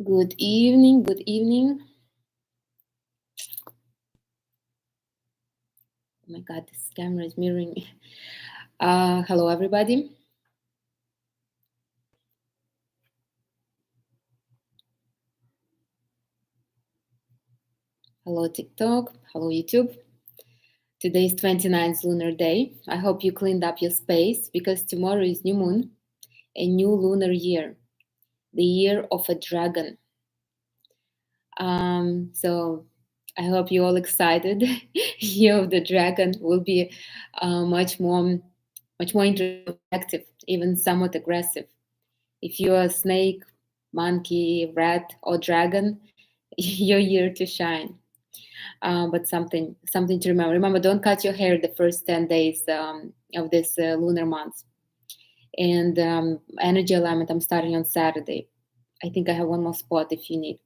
Good evening, good evening. Oh my God, this camera is mirroring me. Hello, everybody. Hello, TikTok. Hello, YouTube. Today is 29th lunar day. I hope you cleaned up your space because tomorrow is new moon, a new lunar year, the year of a dragon. So I hope you're all excited. Year of the dragon will be much more interactive, even somewhat aggressive. If you're a snake, monkey, rat, or dragon, you're here to shine. But something to remember. Remember, don't cut your hair the first 10 days of this lunar month. And energy alignment. I'm starting on Saturday. I think I have one more spot if you need.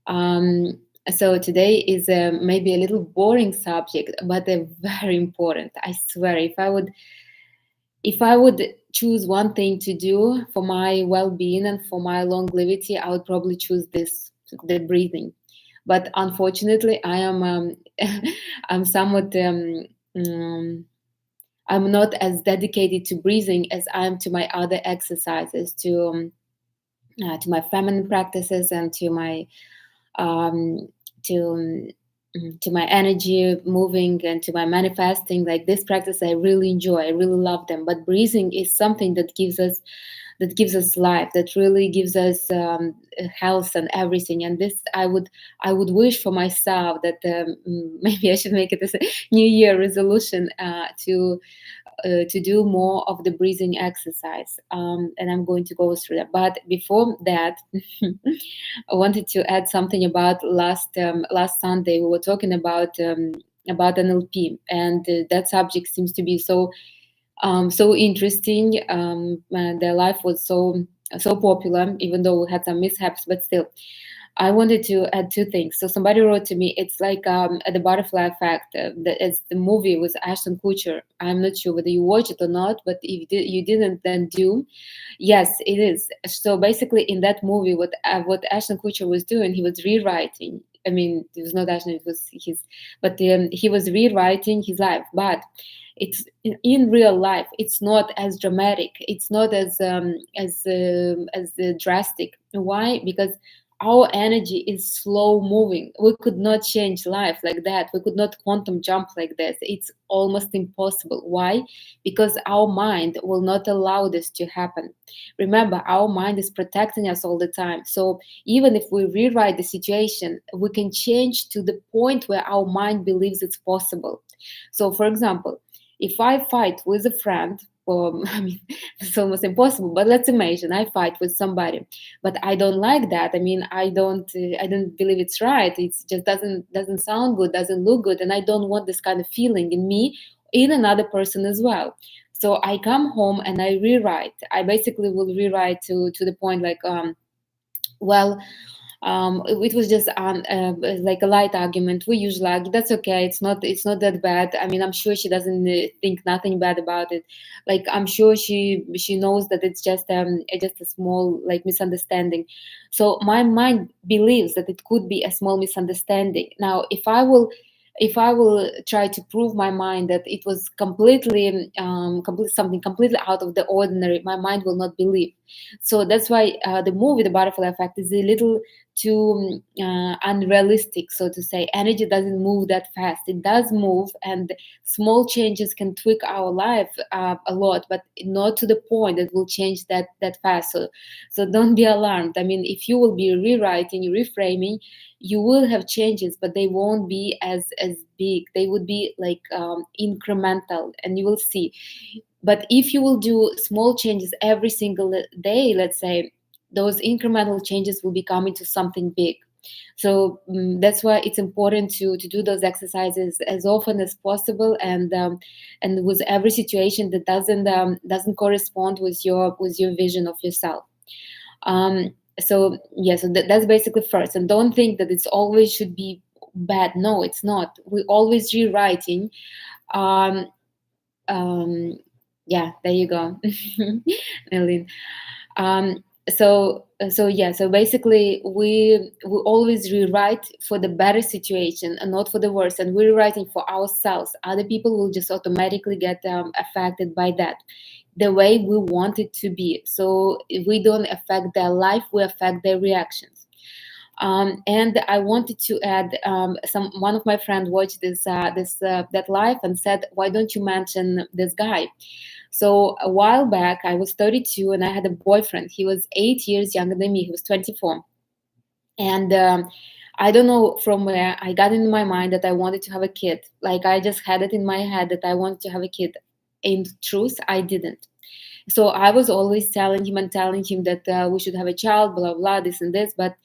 Um, so today is maybe a little boring subject, but a very important. I swear, if I would choose one thing to do for my well-being and for my longevity, I would probably choose this, the breathing. But unfortunately, I am I'm somewhat um, I'm not as dedicated to breathing as I am to my other exercises, to my feminine practices and um, to to my energy moving and to my manifesting. Like this practice I really enjoy, I really love them, but breathing is something that gives us life, that really gives us health and everything. And this I would wish for myself that maybe I should make it as a new year resolution to do more of the breathing exercise. And I'm going to go through that. But before that, I wanted to add something about last Sunday. We were talking about NLP, and that subject seems to be so interesting. Their life was so popular, even though we had some mishaps, but still. I wanted to add two things. So somebody wrote to me, it's like the Butterfly Effect. It's the movie with Ashton Kutcher. I'm not sure whether you watched it or not, but if you didn't, then do. Yes, it is. So basically, in that movie, what Ashton Kutcher was doing, he was rewriting. I mean, it was not Ashton; it was his. But he was rewriting his life. But it's in real life. It's not as dramatic. It's not as drastic. Why? Because our energy is slow moving. We could not change life like that. We could not quantum jump like this. It's almost impossible. Why? Because our mind will not allow this to happen. Remember, our mind is protecting us all the time. So even if we rewrite the situation, we can change to the point where our mind believes it's possible. So, for example, if I fight with a friend, or I mean, it's almost impossible, but let's imagine I fight with somebody, but I don't like that. I mean, I don't believe it's right. It just doesn't sound good, doesn't look good, and I don't want this kind of feeling in me, in another person as well. So I come home and I rewrite. I basically will rewrite to the point like well, it was just like a light argument. We usually argue. That's okay. It's not that bad. I mean, I'm sure she doesn't think nothing bad about it. Like I'm sure she knows that it's just a small like misunderstanding. So my mind believes that it could be a small misunderstanding. Now, if I will try to prove my mind that it was something completely out of the ordinary, my mind will not believe. So that's why the movie The Butterfly Effect is a little too unrealistic, so to say. Energy doesn't move that fast. It does move, and small changes can tweak our life a lot, but not to the point that will change that fast. So don't be alarmed. I mean, if you will be rewriting, reframing, you will have changes, but they won't be as big. They would be like incremental, and you will see. But if you will do small changes every single day, let's say, those incremental changes will become into something big. So that's why it's important to do those exercises as often as possible, and with every situation that doesn't correspond with your vision of yourself. So yeah, so that's basically first. And don't think that it's always should be bad. No, it's not. We're always rewriting. um, um, yeah, there you go. Eileen. So basically we always rewrite for the better situation and not for the worse, and we're rewriting for ourselves. Other people will just automatically get affected by that the way we want it to be. So if we don't affect their life, we affect their reactions. And I wanted to add, some one of my friends watched this that live and said, "Why don't you mention this guy?" So a while back, I was 32 and I had a boyfriend. He was 8 years younger than me. He was 24, and I don't know from where I got in my mind that I wanted to have a kid. Like I just had it in my head that I wanted to have a kid. In truth, I didn't. So I was always telling him that we should have a child, blah blah, this and this, but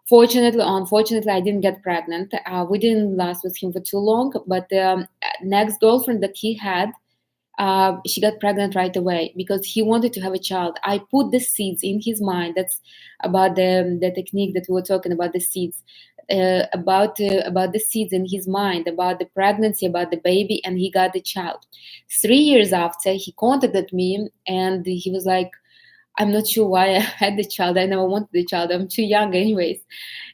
fortunately, unfortunately, I didn't get pregnant. We didn't last with him for too long, but the next girlfriend that he had, she got pregnant right away because he wanted to have a child. I put the seeds in his mind. That's about the technique that we were talking about, the seeds, about the seeds in his mind, about the pregnancy, about the baby, and he got the child. 3 years after, he contacted me and he was like, "I'm not sure why I had the child. I never wanted the child. I'm too young, anyways."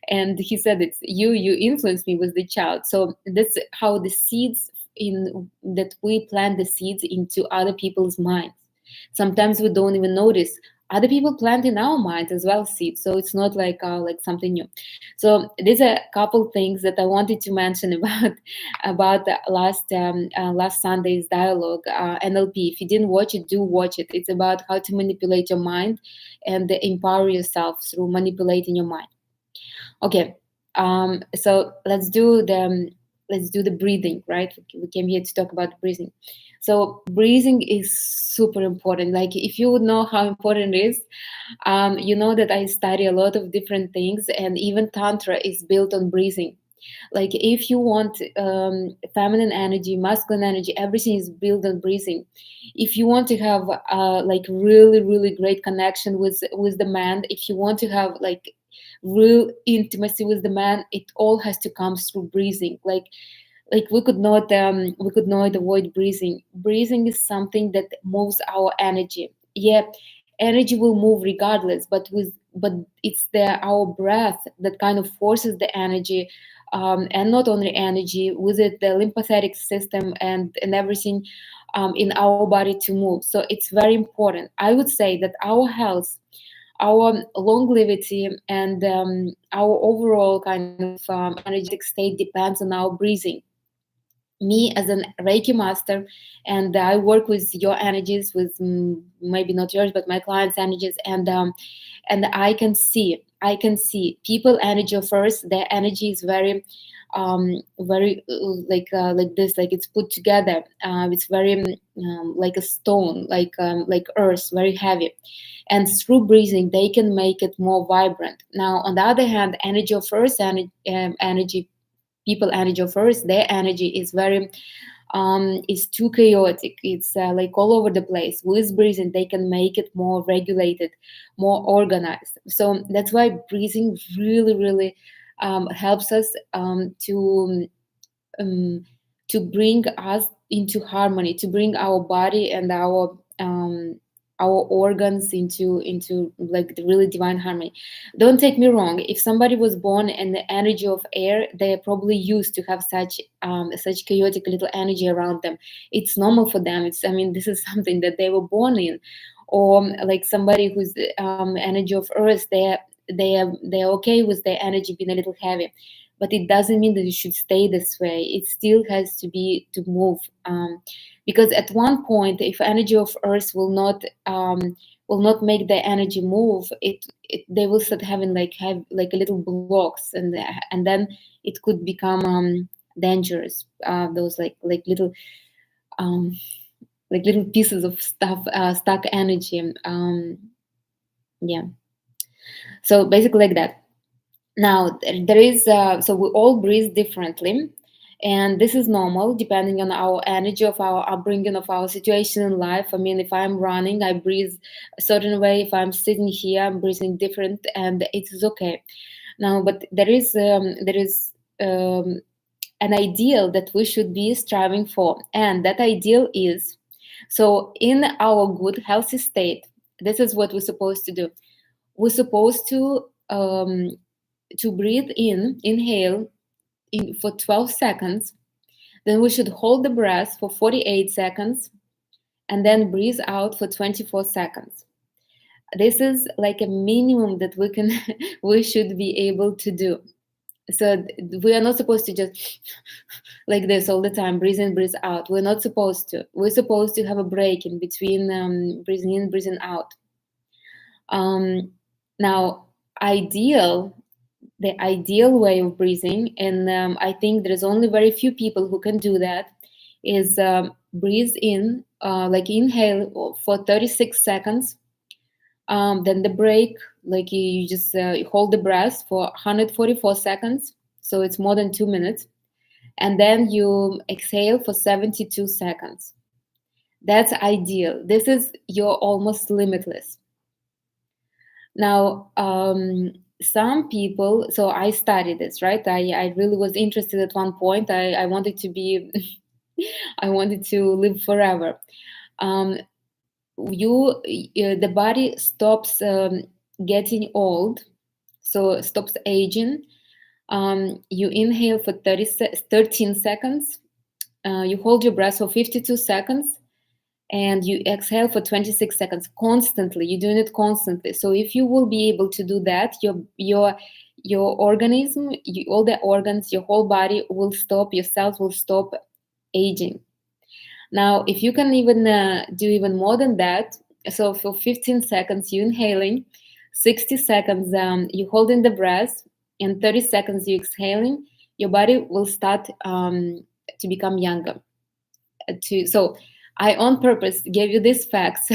And he said, "It's you influenced me with the child." So that's how the seeds in that we plant the seeds into other people's minds. Sometimes we don't even notice other people plant in our minds as well seeds, so it's not like something new. So there's a couple things that I wanted to mention about the last Sunday's dialogue, NLP. If you didn't watch it, do watch it. It's about how to manipulate your mind and empower yourself through manipulating your mind. Okay, so let's do the breathing, right? We came here to talk about breathing. So breathing is super important. Like if you would know how important it is, you know that I study a lot of different things, and even tantra is built on breathing. Like if you want feminine energy, masculine energy, everything is built on breathing. If you want to have like really really great connection with the man, if you want to have like real intimacy with the man, it all has to come through breathing. Like we could not avoid breathing. Breathing is something that moves our energy. Yeah, energy will move regardless, but it's our breath that kind of forces the energy, and not only energy, with it the lympathetic system and everything in our body to move. So it's very important. I would say that our health, our longevity, and our overall kind of energetic state depends on our breathing. Me as an Reiki master, and I work with your energies, with maybe not yours, but my clients' energies, and I can see people energy first. Their energy is very like this, like it's put together. It's very like a stone, like earth, very heavy. And through breathing, they can make it more vibrant. Now, on the other hand, energy of earth, energy people energy of earth, their energy is too chaotic. It's like all over the place. With breathing they can make it more regulated, more organized. So that's why breathing really really helps us um, to bring us into harmony, to bring our body and our organs into like the really divine harmony. Don't take me wrong. If somebody was born in the energy of air, they're probably used to have such chaotic little energy around them. It's normal for them. I mean, this is something that they were born in. Or like somebody who's energy of earth, they're okay with their energy being a little heavy, but it doesn't mean that it should stay this way. It still has to move, because at one point, if energy of earth will not make the energy move, they will start having have a little blocks, and then it could become dangerous. Those um, like little pieces of stuff, stuck energy. Yeah. So basically like that. Now, there is, so we all breathe differently, and this is normal depending on our energy, of our upbringing, of our situation in life. I mean, if I'm running, I breathe a certain way. If I'm sitting here, I'm breathing different, and it is okay. Now, but there is an ideal that we should be striving for, and that ideal is, so in our good, healthy state, this is what we're supposed to do. we're supposed to breathe inhale for 12 seconds. Then we should hold the breath for 48 seconds and then breathe out for 24 seconds. This is like a minimum that we should be able to do. So we are not supposed to just like this all the time, breathe in, breathe out. We're not supposed to. We're supposed to have a break in between breathing in, breathing out. Now, the ideal way of breathing, and I think there's only very few people who can do that, is breathe in, like inhale for 36 seconds, then the break, like you just you hold the breath for 144 seconds, so it's more than 2 minutes, and then you exhale for 72 seconds. That's ideal. This is you're almost limitless. Now, some people, so I studied this, right? I really was interested at one point. I wanted to be, I wanted to live forever. Um, the body stops getting old, so stops aging. You inhale for 13 seconds. You hold your breath for 52 seconds. And you exhale for 26 seconds constantly. You're doing it constantly. So if you will be able to do that, your organism, all the organs, your whole body will stop, your cells will stop aging. Now, if you can even do even more than that, so for 15 seconds you inhaling, 60 seconds you holding the breath, and 30 seconds you exhaling, your body will start to become younger. So I on purpose gave you these facts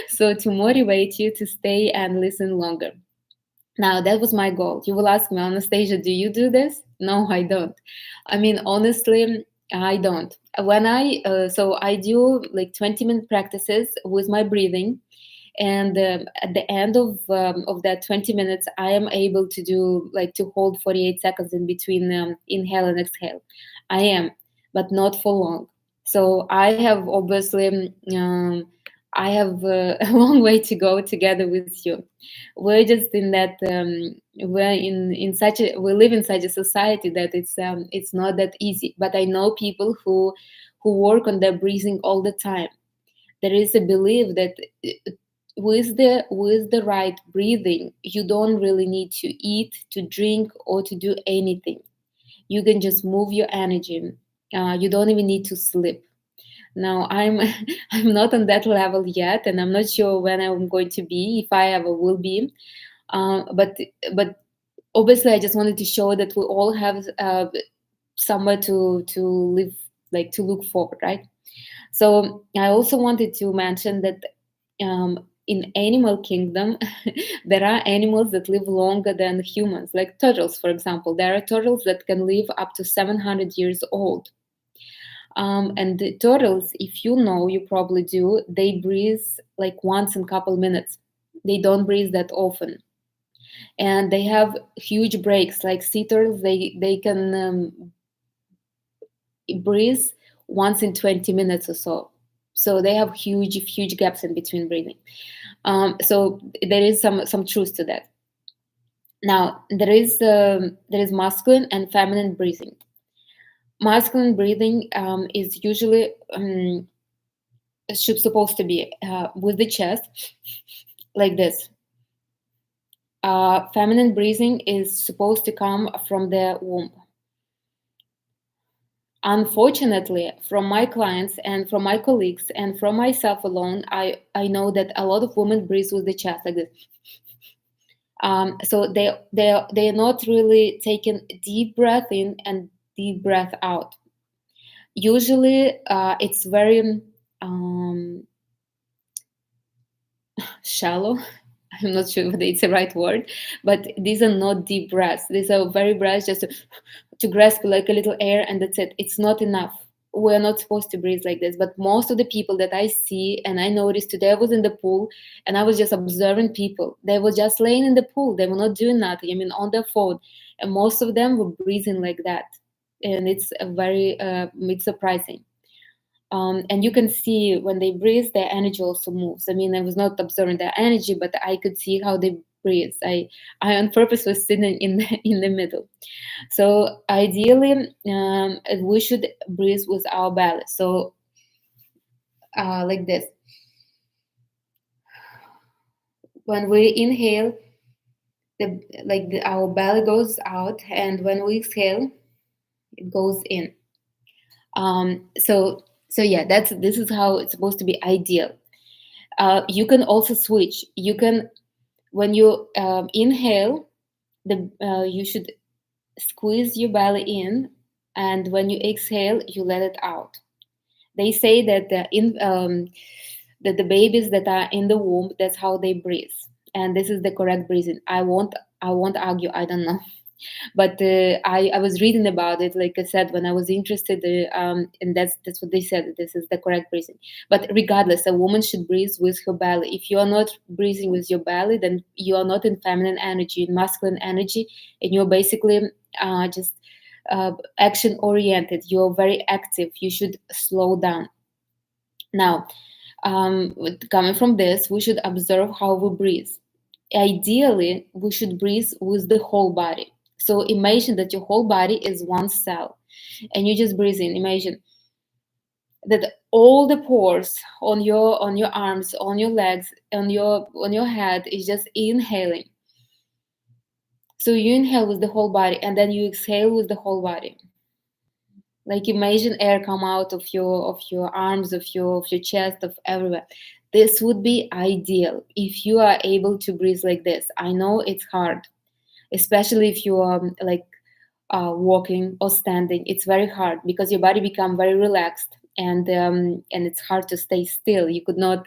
so to motivate you to stay and listen longer. Now that was my goal. You will ask me, Anastasia, do you do this? No, I don't. I mean, honestly, I don't. When I do like 20-minute practices with my breathing, and at the end of that 20 minutes, I am able to do like to hold 48 seconds in between inhale and exhale. I am, but not for long. So I have obviously I have a long way to go together with you. We're just in that we live in such a society that it's not that easy. But I know people who work on their breathing all the time. There is a belief that with the right breathing, you don't really need to eat, to drink, or to do anything. You can just move your energy. You don't even need to sleep. Now I'm I'm not on that level yet, and I'm not sure when I'm going to be, if I ever will be. But obviously, I just wanted to show that we all have somewhere to live, like to look forward, right? So I also wanted to mention that in animal kingdom, there are animals that live longer than humans, like turtles, for example. There are turtles that can live up to 700 years old. And the turtles, if you know, you probably do, they breathe like once in a couple minutes. They don't breathe that often. And they have huge breaks, like sea turtles, they can breathe once in 20 minutes or so. So they have huge gaps in between breathing. So there is some truth to that. Now there is masculine and feminine breathing. Masculine breathing is usually supposed to be with the chest, like this. Feminine breathing is supposed to come from the womb. Unfortunately, from my clients and from my colleagues and from myself alone, I know that a lot of women breathe with the chest like this. So they're not really taking deep breath in and deep breath out. Usually, it's very shallow. I'm not sure whether it's the right word, but these are not deep breaths. These are very breaths just to grasp like a little air, and that's it. It's not enough. We're not supposed to breathe like this. But most of the people that I see, and I noticed today, I was in the pool and I was just observing people. They were just laying in the pool. They were not doing nothing. I mean, on their phone, and most of them were breathing like that, and it's it's surprising. And you can see when they breathe, their energy also moves. I mean, I was not observing their energy, but I could see how they breathe. I on purpose was sitting in in the middle. So ideally, we should breathe with our belly. So like this. When we inhale, our belly goes out, and when we exhale, it goes in. So yeah, this is how it's supposed to be ideal. You can also switch. You can, when you inhale, you should squeeze your belly in, and when you exhale, you let it out. They say that that the babies that are in the womb, that's how they breathe, and this is the correct breathing. I won't argue. I don't know. But I was reading about it, like I said, when I was interested, and that's what they said. This is the correct breathing. But regardless, a woman should breathe with her belly. If you are not breathing with your belly, then you are not in feminine energy, in masculine energy, and you're basically just action oriented. You're very active. You should slow down. Now, coming from this, we should observe how we breathe. Ideally, we should breathe with the whole body. So imagine that your whole body is one cell, and you just breathe in. Imagine that all the pores on your arms, on your legs, on your head is just inhaling. So you inhale with the whole body, and then you exhale with the whole body. Like imagine air come out of your arms, of your chest, of everywhere. This would be ideal if you are able to breathe like this. I know it's hard, especially if you are like walking or standing. It's very hard because your body become very relaxed, and it's hard to stay still. You could not.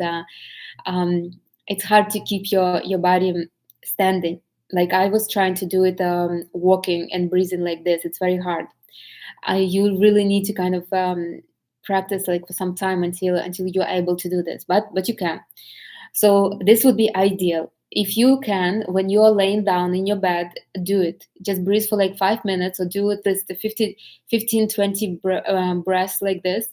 It's hard to keep your body standing. Like I was trying to do it walking and breathing like this. It's very hard. You really need to kind of practice like for some time until you're able to do this. But you can. So this would be ideal. If you can, when you're laying down in your bed, do it. Just breathe for like 5 minutes, or do it this the 15 20 breaths like this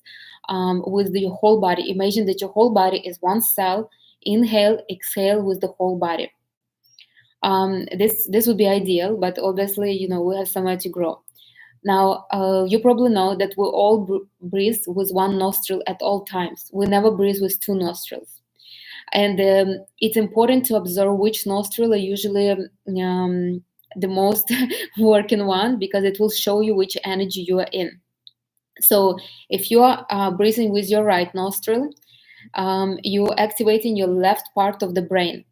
with your whole body. Imagine that your whole body is one cell. Inhale, exhale with the whole body. This would be ideal, but obviously, we have somewhere to grow. Now, you probably know that we all breathe with one nostril at all times. We never breathe with two nostrils. And it's important to observe which nostril are usually the most working one, because it will show you which energy you are in. So if you are breathing with your right nostril, you're activating your left part of the brain.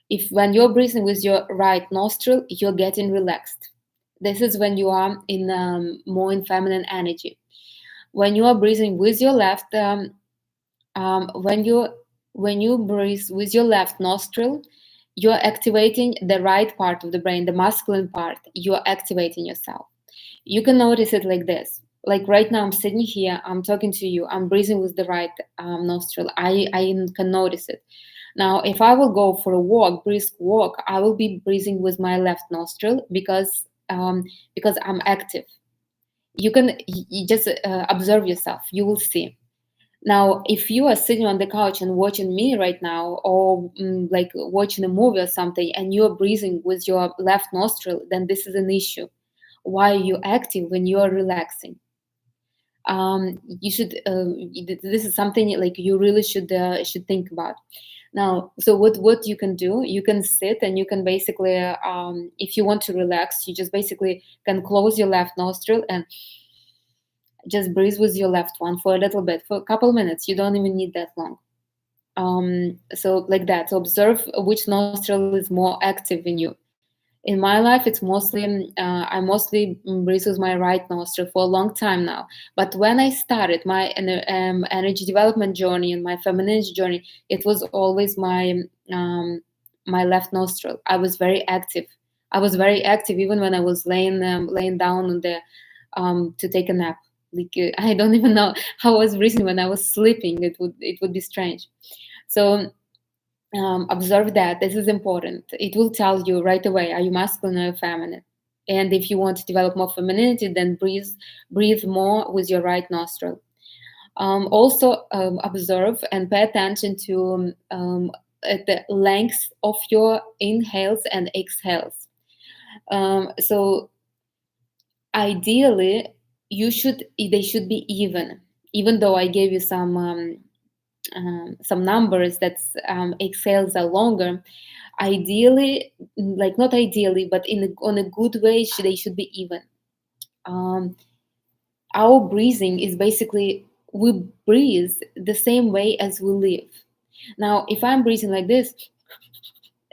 If when you're breathing with your right nostril, you're getting relaxed. This is when you are in more in feminine energy. When you are breathing with your left, when you breathe with your left nostril, you're activating the right part of the brain, the masculine part. You're activating yourself. You can notice it like this. Like right now, I'm sitting here, I'm talking to you, I'm breathing with the right nostril. I can notice it. Now, if I will go for a walk, brisk walk, I will be breathing with my left nostril because I'm active. You just observe yourself. You will see. Now, if you are sitting on the couch and watching me right now, or like watching a movie or something, and you are breathing with your left nostril, then this is an issue. Why are you active when you are relaxing? You should. This is something like you really should think about. Now, so what you can do? You can sit and you can basically, if you want to relax, you just basically can close your left nostril and just breathe with your left one for a little bit, for a couple minutes. You don't even need that long. So like that. So observe which nostril is more active in you. In my life, it's mostly I mostly breathe with my right nostril for a long time now. But when I started my energy development journey and my femininity journey, it was always my left nostril. I was very active. I was very active even when I was laying down on the to take a nap. Like I don't even know how I was breathing when I was sleeping. It would be strange. So observe that. This is important. It will tell you right away, are you masculine or feminine? And if you want to develop more femininity, then breathe more with your right nostril. Also observe and pay attention to at the length of your inhales and exhales. So ideally, they should be even though I gave you some numbers that exhales are longer. Ideally, like not ideally, but on a good way, they should be even. um, our breathing is basically, we breathe the same way as we live. Now if I'm breathing like this,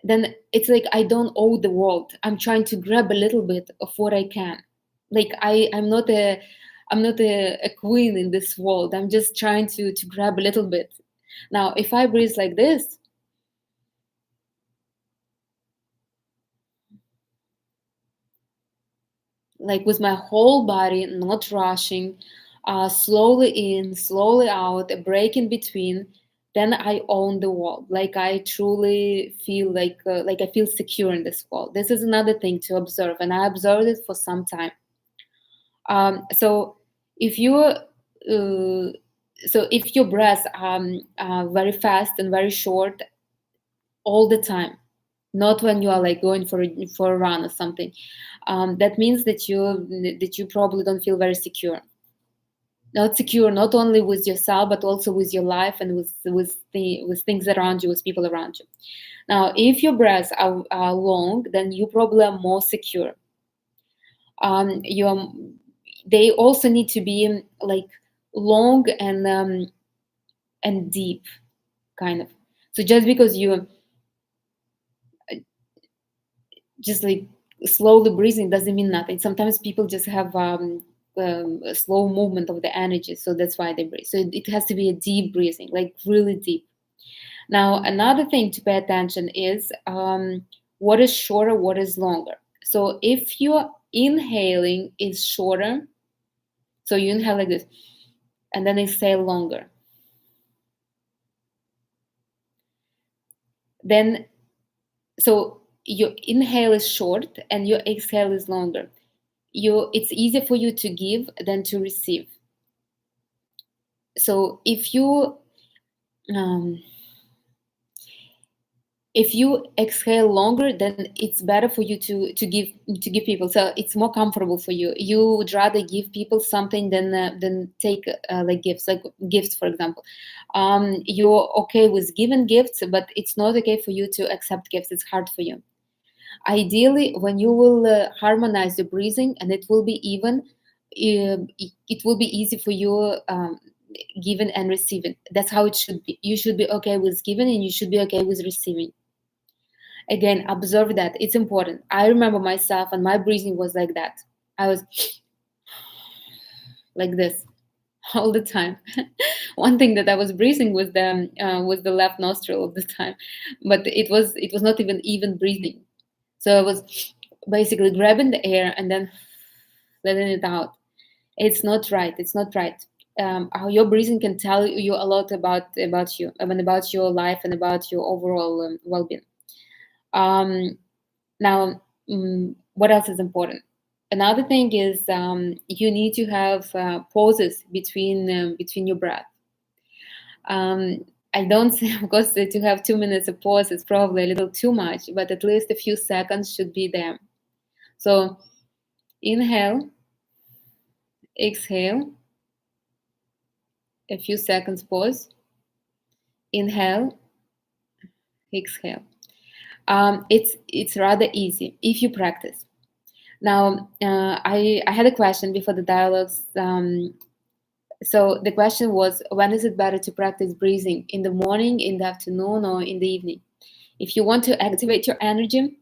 then it's like I don't owe the world. I'm trying to grab a little bit of what I can. Like I'm not a queen in this world. I'm just trying to grab a little bit. Now if I breathe like this, like with my whole body, not rushing, slowly in, slowly out, a break in between, then I own the world. Like I truly feel like I feel secure in this world. This is another thing to observe, and I observed it for some time. So if you so if your breaths are very fast and very short all the time, not when you are like going for a run or something, that means that you probably don't feel very secure. Not secure, not only with yourself but also with your life and with things around you, with people around you. Now if your breaths are long, then you probably are more secure. You're They also need to be like long and deep, kind of. So just because you just like slowly breathing doesn't mean nothing. Sometimes people just have a slow movement of the energy, so that's why they breathe. So it has to be a deep breathing, like really deep. Now another thing to pay attention is what is shorter, what is longer. So if your inhaling is shorter, so you inhale like this and then exhale longer, then so your inhale is short and your exhale is longer. It's easier for you to give than to receive. So um, if you exhale longer, then it's better for you to give people. So it's more comfortable for you. You would rather give people something than take like gifts, for example. You're okay with giving gifts, but it's not okay for you to accept gifts. It's hard for you. Ideally, when you will harmonize the breathing and it will be even, it will be easy for you giving and receiving. That's how it should be. You should be okay with giving and you should be okay with receiving. Again, observe that. It's important. I remember myself and my breathing was like that. I was like this all the time. One thing that I was breathing was the left nostril all the time, but it was not even breathing. So I was basically grabbing the air and then letting it out. It's not right. It's not right. How your breathing can tell you a lot about you, I mean, about your life and about your overall well-being. Um, Now, what else is important? Another thing is you need to have pauses between your breath. Um, I don't say, of course, that to have 2 minutes of pause is probably a little too much, but at least a few seconds should be there. So inhale, exhale, a few seconds pause, inhale, exhale. It's rather easy if you practice. Now, I had a question before the dialogues. So the question was, when is it better to practice breathing? In the morning, in the afternoon, or in the evening? If you want to activate your energy,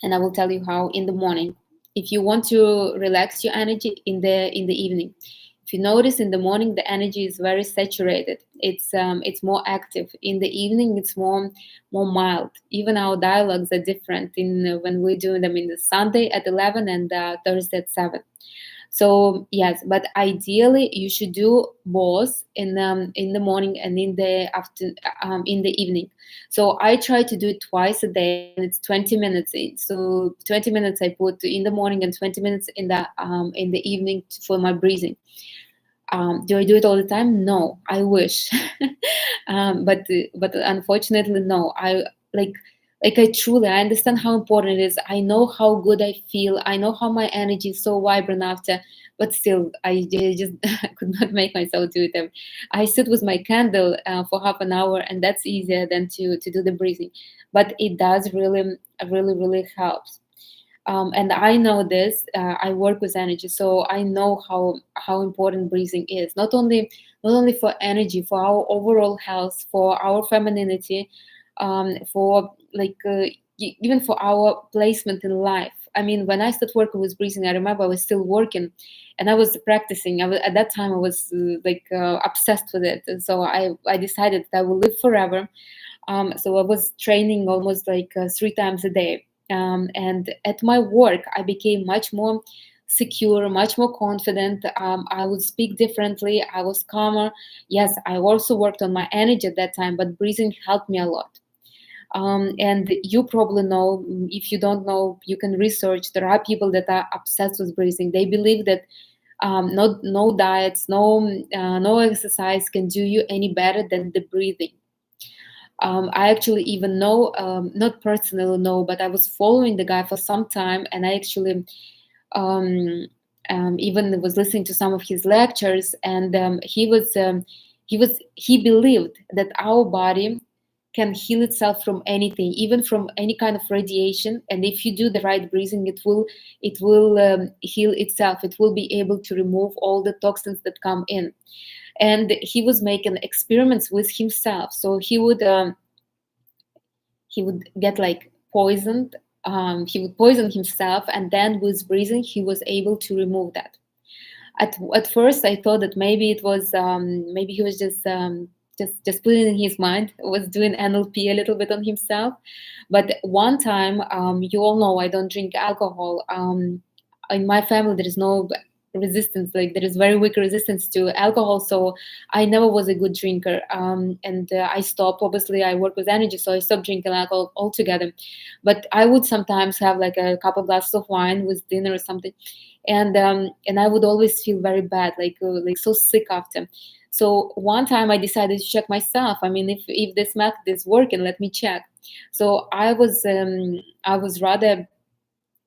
and I will tell you how, in the morning. If you want to relax your energy, in the evening. If you notice, in the morning the energy is very saturated. It's more active. In the evening, it's more mild. Even our dialogues are different in when we're doing them in the Sunday at 11 and Thursday at 7. So yes, but ideally you should do both in the morning and in the evening. So I try to do it twice a day, and it's 20 minutes. So 20 minutes I put in the morning and 20 minutes in the evening for my breathing. Do I do it all the time? No, I wish. But unfortunately, no. Like I truly I understand how important it is. I know how good I feel. I know how my energy is so vibrant after. But still, I just could not make myself do it. I sit with my candle for half an hour, and that's easier than to do the breathing. But it does really helps. And I know this. I work with energy, so I know how important breathing is. Not only for energy, for our overall health, for our femininity, for even for our placement in life. I mean, when I started working with breathing, I remember I was still working, and I was practicing. At that time I was obsessed with it, and so I decided that I will live forever. So I was training almost 3 times a day. And at my work, I became much more secure, much more confident. I would speak differently. I was calmer. Yes, I also worked on my energy at that time, but breathing helped me a lot. And you probably know, if you don't know, you can research. There are people that are obsessed with breathing. They believe that no diets, no exercise can do you any better than the breathing. I actually even know, not personally know, but I was following the guy for some time, and I actually um, even was listening to some of his lectures, and he believed that our body can heal itself from anything, even from any kind of radiation. And if you do the right breathing, it will heal itself. It will be able to remove all the toxins that come in. And he was making experiments with himself. So he would get poisoned. He would poison himself, and then with breathing he was able to remove that. At first I thought that maybe it was maybe he was just putting in his mind, was doing NLP a little bit on himself. But one time, you all know I don't drink alcohol. In my family there is no resistance, like there is very weak resistance to alcohol, so I never was a good drinker. And I stopped. Obviously I work with energy, so I stopped drinking alcohol altogether. But I would sometimes have like a couple glasses of wine with dinner or something, and I would always feel very bad, like so sick after. So one time I decided to check myself. I mean, if this method is working, let me check. So I was rather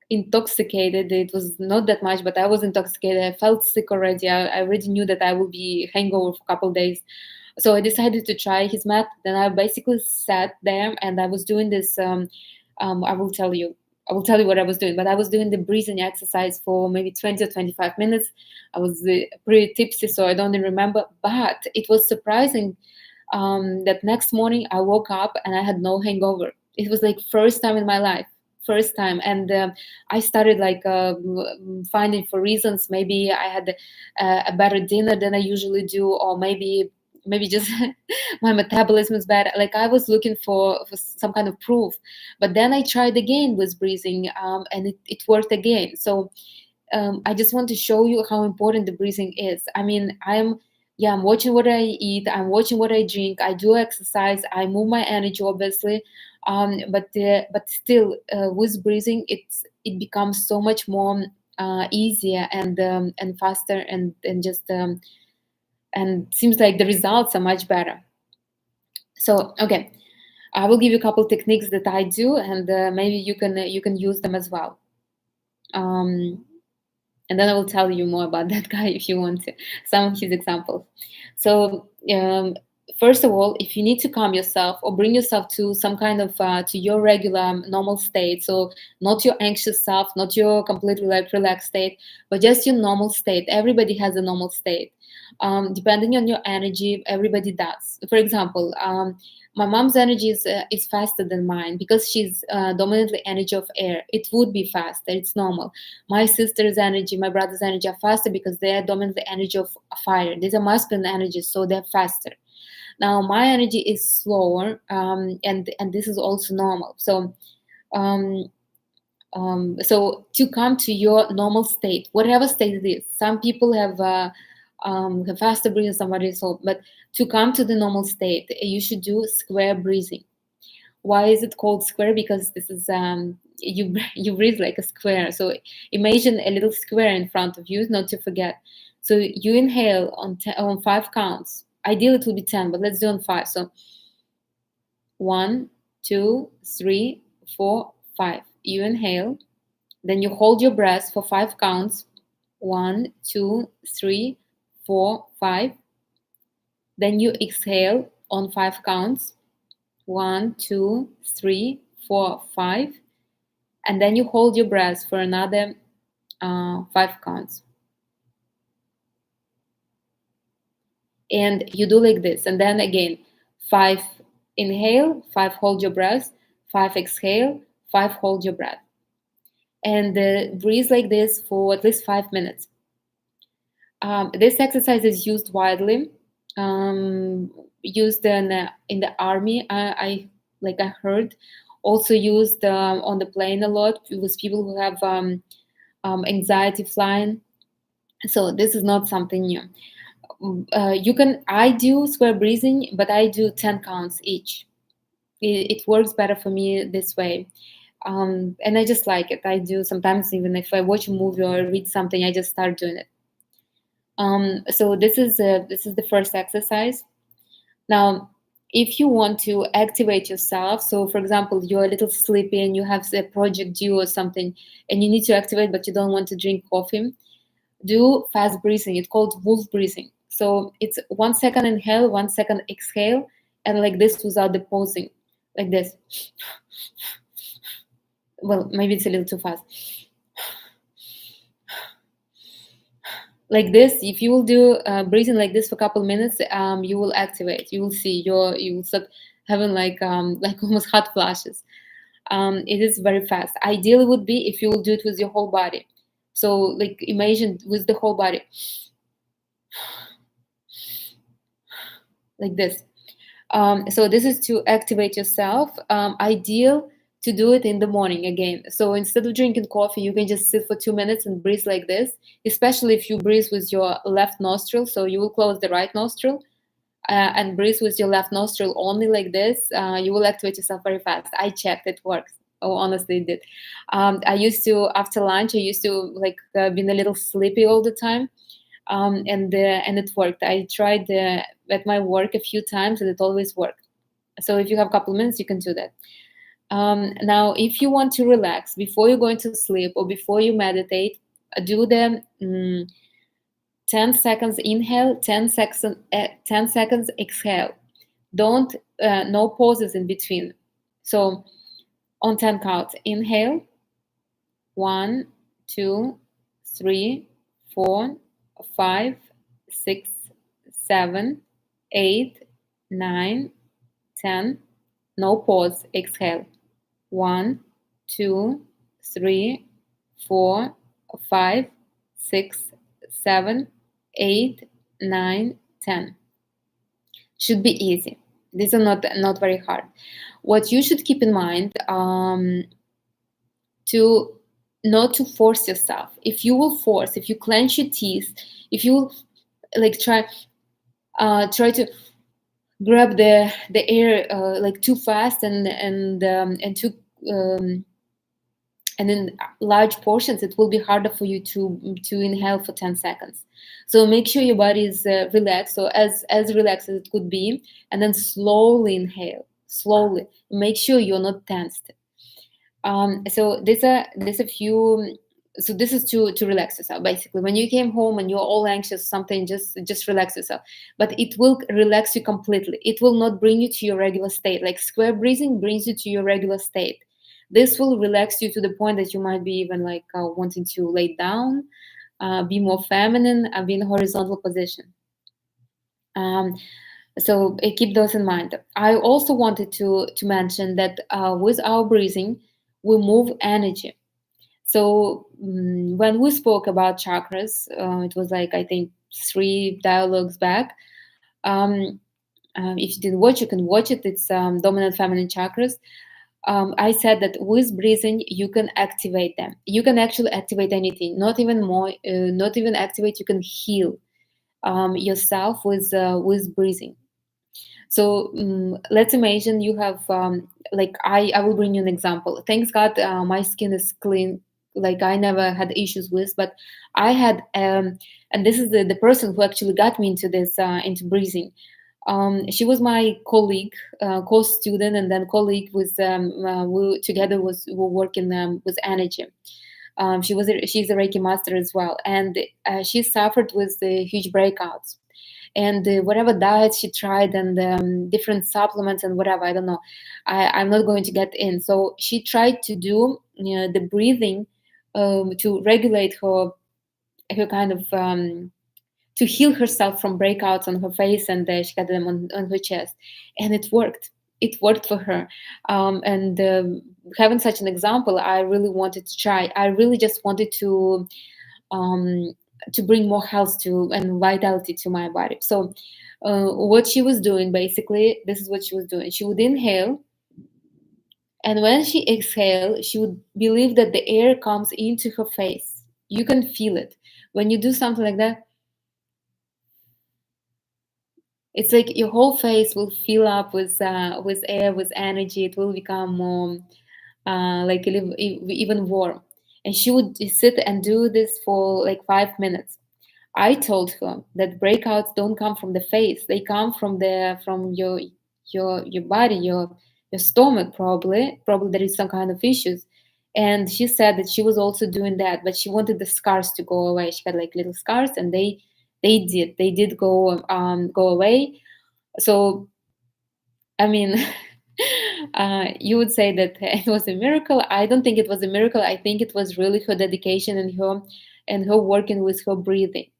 intoxicated. It was not that much, but I was intoxicated. I felt sick already. I already knew that I would be hangover for a couple of days. So I decided to try his method. Then I basically sat there and I was doing this. I will tell you. I will tell you what I was doing, but I was doing the breathing exercise for maybe 20 or 25 minutes. I was pretty tipsy, so I don't even remember. But it was surprising that next morning I woke up and I had no hangover. It was like first time in my life, first time. And I started finding for reasons. Maybe I had a better dinner than I usually do, or maybe just my metabolism is bad. Like I was looking for some kind of proof. But then I tried again with breathing, and it worked again. So I just want to show you how important the breathing is. I mean, I'm watching what I eat, I'm watching what I drink, I do exercise, I move my energy, obviously. But still, with breathing, it becomes so much more easier and faster, and seems like the results are much better. So okay, I will give you a couple techniques that I do, and maybe you can use them as well. Um, and then I will tell you more about that guy if you want to, some of his examples. So first of all, if you need to calm yourself or bring yourself to some kind of to your regular normal state, so not your anxious self, not your completely relaxed state, but just your normal state. Everybody has a normal state. Depending on your energy, everybody does. For example, my mom's energy is faster than mine because she's dominantly energy of air. It would be faster. It's normal. My sister's energy, my brother's energy are faster because they are dominantly energy of fire. These are masculine energies, so they're faster. Now my energy is slower, and this is also normal. Um, so to come to your normal state, whatever state it is, some people have faster breathing, somebody so, but to come to the normal state, you should do square breathing. Why is it called square? Because this is you breathe like a square. So imagine a little square in front of you, not to forget. So you inhale on 5 counts. Ideally, it will be 10, but let's do on 5. So 1, 2, 3, 4, 5. You inhale, then you hold your breath for 5 counts. 1, 2, 3, 4, 5. Then you exhale on 5 counts. 1, 2, 3, 4, 5. And then you hold your breath for another 5 counts. And you do like this. And then again, 5 inhale, 5 hold your breath, 5 exhale, 5 hold your breath. And breathe like this for at least 5 minutes. This exercise is used widely, used in the army. I heard, also used on the plane a lot with people who have anxiety flying. So this is not something new. I do square breathing, but I do 10 counts each. It works better for me this way. And I just like it. I do sometimes, even if I watch a movie or read something, I just start doing it. So this is the first exercise. Now, if you want to activate yourself, so for example, you're a little sleepy and you have a project due or something, and you need to activate, but you don't want to drink coffee, do fast breathing. It's called wolf breathing. So it's 1 second inhale, 1 second exhale, and like this without the pausing, like this. Well, maybe it's a little too fast. Like this, if you will do breathing like this for a couple minutes, you will activate. You will see you will start having like almost hot flashes. It is very fast. Ideally would be if you will do it with your whole body. So like imagine with the whole body, like this. So this is to activate yourself. Ideal to do it in the morning again. So instead of drinking coffee, you can just sit for 2 minutes and breathe like this, especially if you breathe with your left nostril. So you will close the right nostril and breathe with your left nostril only like this. You will activate yourself very fast. I checked, it works. Oh, honestly, it did. I used to, after lunch, I used to like being a little sleepy all the time. And it worked. I tried at my work a few times, and it always worked. So if you have a couple minutes, you can do that. Now, if you want to relax before you're going to sleep or before you meditate, do the 10 seconds inhale, 10 seconds exhale. Don't no pauses in between. So on 10 counts, inhale, 1, 2, 3, 4, 5, 6, 7, 8, 9, 10. No pause. Exhale. 1, 2, 3, 4, 5, 6, 7, 8, 9, 10. Should be easy. These are not very hard. What you should keep in mind, to not to force yourself. If you will force, if you clench your teeth, if you will like try to grab the air like too fast and too and in large portions, it will be harder for you to inhale for 10 seconds. So make sure your body is relaxed, so as relaxed as it could be, and then slowly inhale. Slowly make sure you're not tensed. So there's a few. So this is to relax yourself. Basically, when you came home and you're all anxious, something, just relax yourself. But it will relax you completely. It will not bring you to your regular state. Like square breathing brings you to your regular state. This will relax you to the point that you might be even like wanting to lay down, be more feminine, be in a horizontal position. So keep those in mind. I also wanted to mention that with our breathing, we move energy. So when we spoke about chakras, it was like I think 3 dialogues back. If you didn't watch, you can watch it. It's dominant feminine chakras. I said that with breathing, you can activate them. You can actually activate anything. Not even more. Not even activate. You can heal yourself with breathing. So let's imagine you have like I will bring you an example. Thanks God, my skin is like I never had issues with, but I had, and this is the person who actually got me into this, into breathing. She was my colleague, co-student, and then colleague with, we together was were working, with energy. She's a Reiki master as well, and she suffered with the huge breakouts. And whatever diet she tried, and different supplements and whatever, I don't know. I'm not going to get in. So she tried to do, the breathing, to regulate her kind of, to heal herself from breakouts on her face, and she got them on her chest, and it worked. It worked for her, and having such an example, I really wanted to try. I really just wanted um, to bring more health to and vitality to my body. So, what she was doing basically, this is what she was doing. She would inhale, and when she exhale, she would believe that the air comes into her face. You can feel it when you do something like that. It's like your whole face will fill up with air, with energy. It will become more, like even warm. And she would sit and do this for like 5 minutes. I told her that breakouts don't come from the face; they come from your body, your stomach. Probably there is some kind of issues. And she said that she was also doing that, but she wanted the scars to go away. She had like little scars, and they did go away. So, I mean, you would say that it was a miracle. I don't think it was a miracle. I think it was really her dedication and her working with her breathing.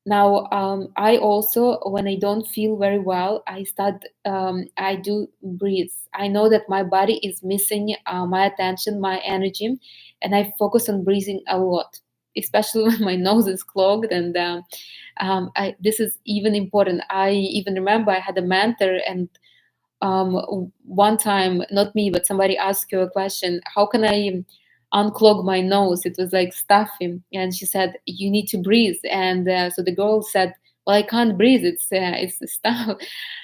Now, I also, when I don't feel very well, I do breathe. I know that my body is missing my attention, my energy, and I focus on breathing a lot, especially when my nose is clogged. And this is even important. I even remember I had a mentor, and one time, not me, but somebody asked her a question: how can I unclog my nose? It was like stuffy. And she said, you need to breathe. And so the girl said, well, I can't breathe, it's stuff.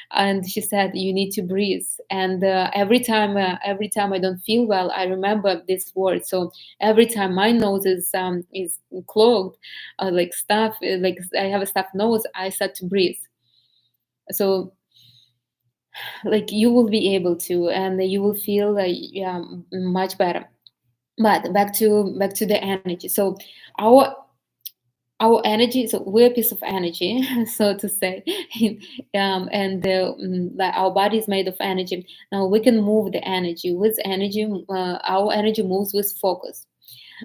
And she said, you need to breathe. And every time I don't feel well, I remember this word. So every time my nose is clogged, like stuff, like I have a stuffed nose, I start to breathe. So, like, you will be able to, and you will feel like, yeah, much better. But back to the energy. So our our energy, so we're a piece of energy, so to say. And like, our body is made of energy. Now we can move the energy with energy. Our energy moves with focus.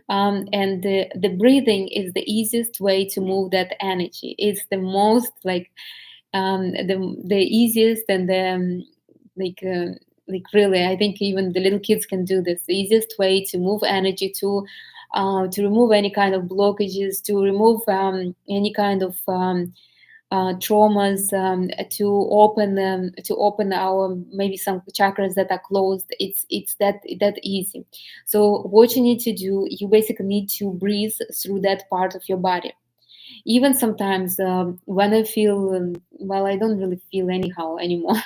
And the breathing is the easiest way to move that energy. It's the most, like, the easiest, and like uh, like, really, I think even the little kids can do this. The easiest way to move energy, to remove any kind of blockages, to remove any kind of traumas, to open our, maybe some chakras that are closed. It's that easy. So what you need to do, you basically need to breathe through that part of your body. Even sometimes, when I feel, well, I don't really feel anyhow anymore.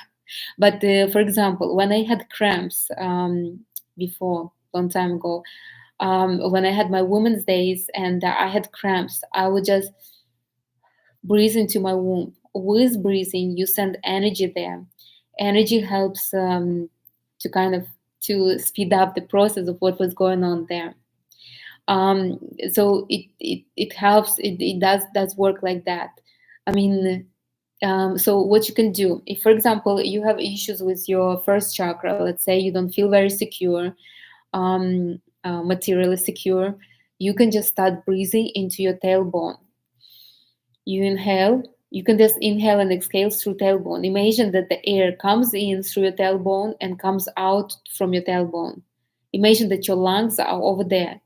But for example, when I had cramps, before, long time ago, when I had my women's days and I had cramps, I would just breathe into my womb. With breathing, you send energy there. Energy helps, to kind of, to speed up the process of what was going on there. So it helps. It does work like that. I mean, so what you can do, if for example you have issues with your first chakra, let's say you don't feel very secure, materially secure, you can just start breathing into your tailbone. You inhale. You can just inhale and exhale through tailbone. Imagine that the air comes in through your tailbone and comes out from your tailbone. Imagine that your lungs are over there.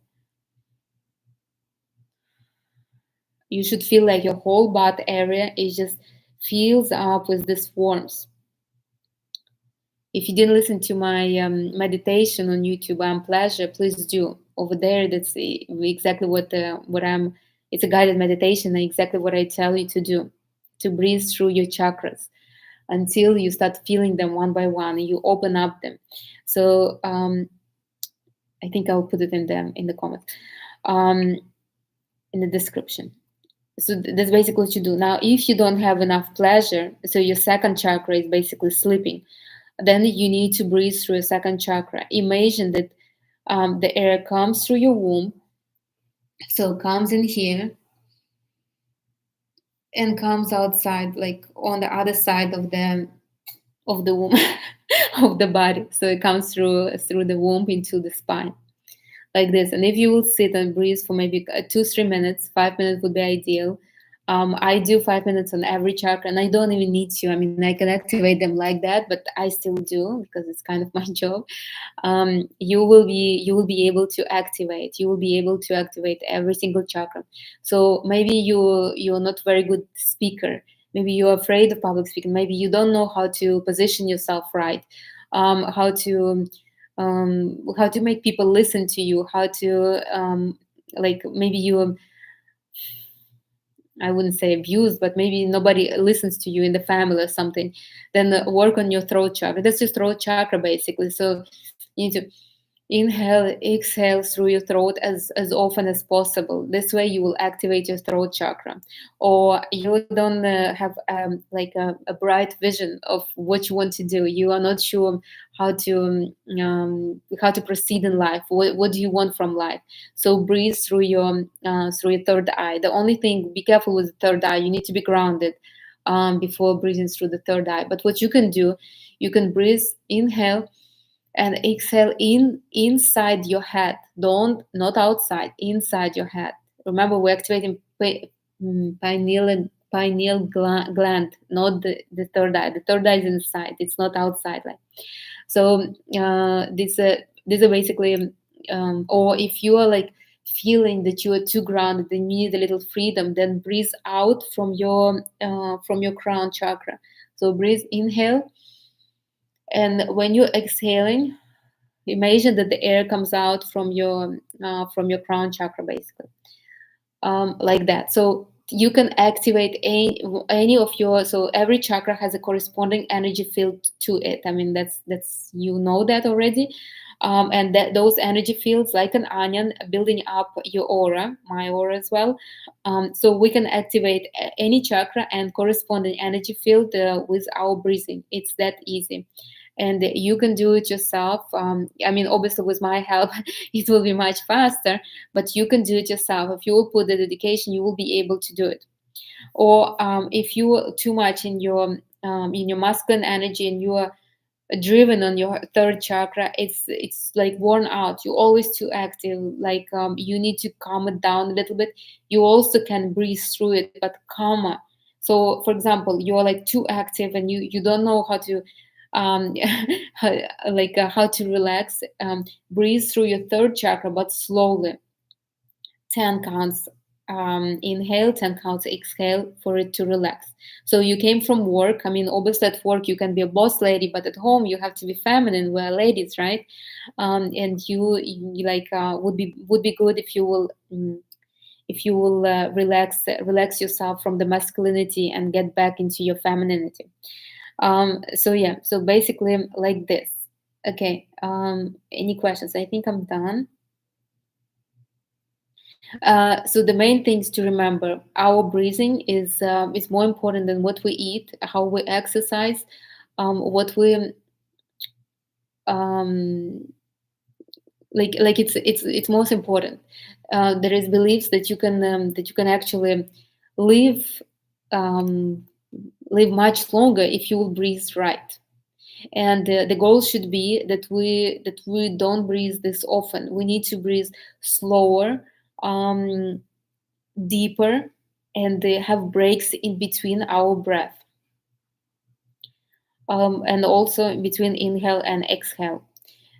You should feel like your whole butt area is just fills up with this warmth. If you didn't listen to my meditation on YouTube, pleasure, please do. Over there, that's exactly what I'm. It's a guided meditation, and exactly what I tell you to do, to breathe through your chakras until you start feeling them one by one, and you open up them. So I think I'll put it in the comments. um, in the description. So that's basically what you do. Now, if you don't have enough pleasure, so your second chakra is basically sleeping, then you need to breathe through your second chakra. Imagine that the air comes through your womb, so it comes in here and comes outside, like on the other side of the womb of the body. So it comes through the womb into the spine, like this. And if you will sit and breathe for maybe 2-3 minutes, 5 minutes would be ideal. I do 5 minutes on every chakra, and I don't even need to. I mean, I can activate them like that, but I still do because it's kind of my job. You will be able to activate. You will be able to activate every single chakra. So maybe you're not very good speaker. Maybe you're afraid of public speaking. Maybe you don't know how to position yourself right. How to make people listen to you. How to like maybe you, I wouldn't say abuse, but maybe nobody listens to you in the family or something. Then work on your throat chakra. That's your throat chakra basically. So you need to inhale, exhale through your throat as often as possible. This way you will activate your throat chakra. Or you don't have like a bright vision of what you want to do. You are not sure how to proceed in life. What do you want from life? So breathe through your third eye. The only thing, be careful with the third eye. You need to be grounded before breathing through the third eye. But what you can do, you can breathe, inhale and exhale inside your head. Don't Not outside, inside your head. Remember, we're activating pineal gland, not the third eye. The third eye is inside, it's not outside. Like so, these are basically, or if you are like feeling that you are too grounded and you need a little freedom, then breathe out from your crown chakra. So breathe, inhale, and when you're exhaling, imagine that the air comes out from your crown chakra, basically, like that. So you can activate any of your. So every chakra has a corresponding energy field to it. I mean, that's you know that already. And that those energy fields, like an onion, building up your aura, my aura as well. So we can activate any chakra and corresponding energy field with our breathing. It's that easy, and you can do it yourself. I mean, obviously with my help it will be much faster, but you can do it yourself. If you will put the dedication, you will be able to do it. Or if you are too much in your masculine energy and you are driven on your third chakra, it's like worn out, you're always too active, like you need to calm it down a little bit. You also can breathe through it, but calmer. So for example, you're like too active and you don't know how to um how to relax. Breathe through your third chakra, but slowly. 10 counts inhale, 10 counts exhale for it to relax. So you came from work. I mean, obviously at work you can be a boss lady, but at home you have to be feminine. We're ladies, right? And you like would be good if you will relax yourself from the masculinity and get back into your femininity. So yeah, so basically like this. Okay. Any questions? I think I'm done. So the main things to remember: our breathing is more important than what we eat, how we exercise, what we um, like. It's most important. There is beliefs that you can actually live um, live much longer if you will breathe right. And the goal should be that we don't breathe this often. We need to breathe slower, um, deeper, and they have breaks in between our breath, and also in between inhale and exhale.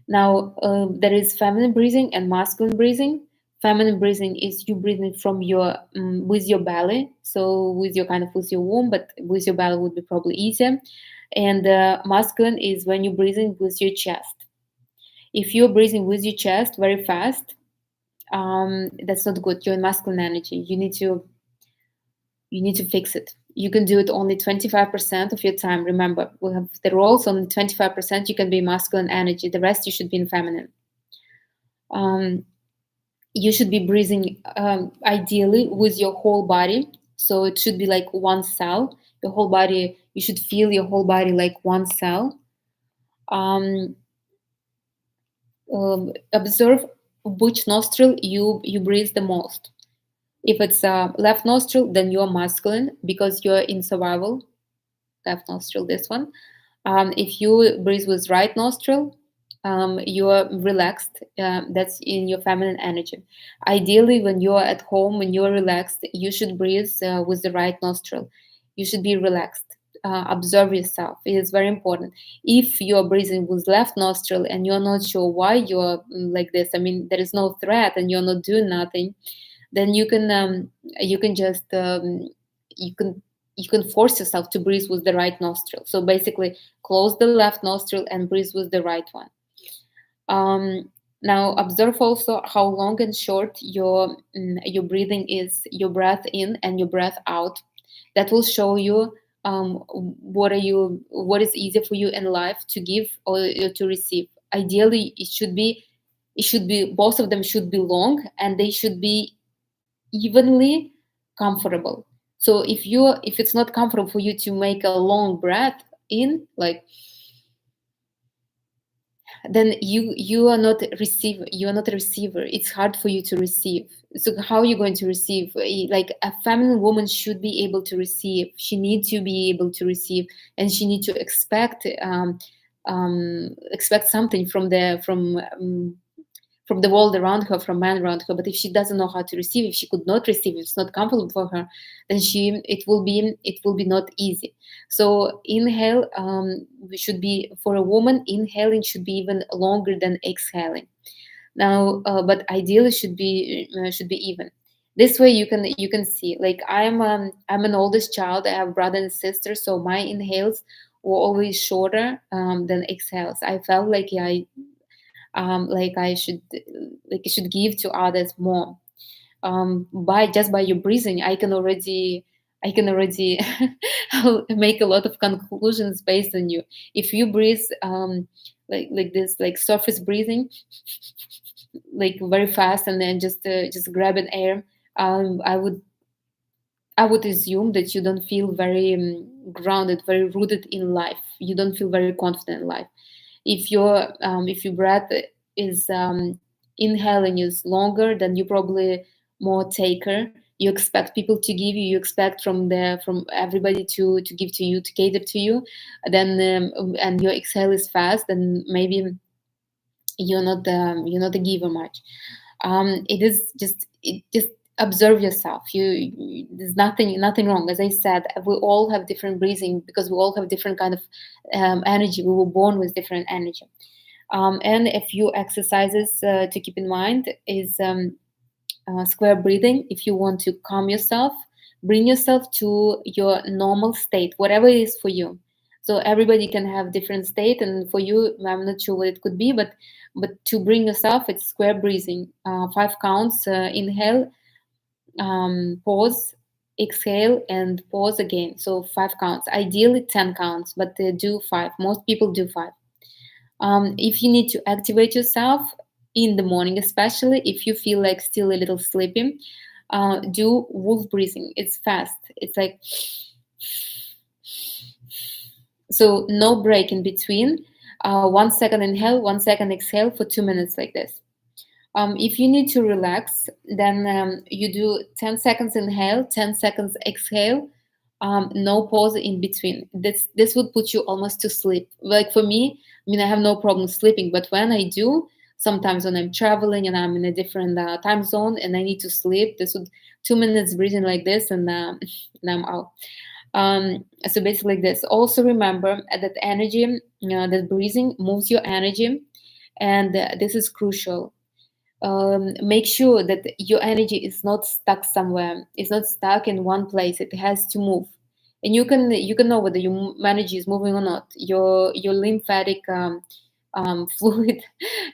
Now, there is feminine breathing and masculine breathing. Feminine breathing is you breathing from your with your belly, so with your with your womb, but with your belly would be probably easier. And masculine is when you're breathing with your chest. If you're breathing with your chest very fast, that's not good. You're in masculine energy. You need to fix it. You can do it only 25% of your time. Remember, we have the roles. Only 25% you can be masculine energy. The rest you should be in feminine. Um, you should be breathing ideally with your whole body. So it should be like one cell. Your whole body, you should feel your whole body like one cell. Um, Observe which nostril you breathe the most. If it's left nostril, then you're masculine because you're in survival. Left nostril, this one. If you breathe with right nostril, you're relaxed. That's in your feminine energy. Ideally, when you're at home, when you're relaxed, you should breathe with the right nostril. You should be relaxed. Observe yourself. It is very important. If you're breathing with left nostril and you're not sure why you're like this, I mean, there is no threat and you're not doing nothing, then you can just you can you can force yourself to breathe with the right nostril. So basically, close the left nostril and breathe with the right one. Now observe also how long and short your breathing is, your breath in and your breath out. That will show you what is easier for you in life to give or to receive. Ideally, it should be both of them should be long and they should be evenly comfortable. So if it's not comfortable for you to make a long breath in, like, then you are not a receiver. It's hard for you to receive. So how are you going to receive? Like, a feminine woman should be able to receive. She needs to be able to receive, and she needs to expect something from the world around her, from man around her. But if she doesn't know how to receive, if she could not receive, if it's not comfortable for her, then it will be not easy. So inhale, we should be, for a woman, inhaling should be even longer than exhaling. Now, but ideally should be even. This way you can see. Like, I'm an oldest child. I have brother and sister, so my inhales were always shorter than exhales. I felt like I should give to others more. By your breathing, I can already make a lot of conclusions based on you. If you breathe like this, like surface breathing, like very fast, and then just grab an air, I would assume that you don't feel very grounded, very rooted in life. You don't feel very confident in life. If your breath is inhaling is longer, then you're probably more taker. You expect people to give you. You expect from everybody to give to you, to cater to you. Then and your exhale is fast, then maybe you're not a giver much. It is just observe yourself. There's nothing wrong. As I said, we all have different breathing because we all have different kind of energy. We were born with different energy. And a few exercises to keep in mind is square breathing. If you want to calm yourself, bring yourself to your normal state, whatever it is for you. So everybody can have different state, and for you, I'm not sure what it could be, but to bring yourself, it's square breathing. 5 counts. Inhale, pause, exhale, and pause again. So 5 counts. Ideally 10 counts, but do 5. Most people do 5. If you need to activate yourself in the morning, especially if you feel like still a little sleepy, do wolf breathing. It's fast. It's like, so no break in between. 1 second inhale, 1 second exhale for 2 minutes, like this. If you need to relax, then you do 10 seconds inhale, 10 seconds exhale, no pause in between. This would put you almost to sleep. Like, for me, I mean, I have no problem sleeping, but when I do, sometimes when I'm traveling and I'm in a different time zone and I need to sleep, this would 2 minutes breathing like this, and and I'm out. So basically like this. Also remember that energy, that breathing moves your energy, and this is crucial. Make sure that your energy is not stuck somewhere. It's not stuck in one place. It has to move, and you can know whether your energy is moving or not. Your lymphatic fluid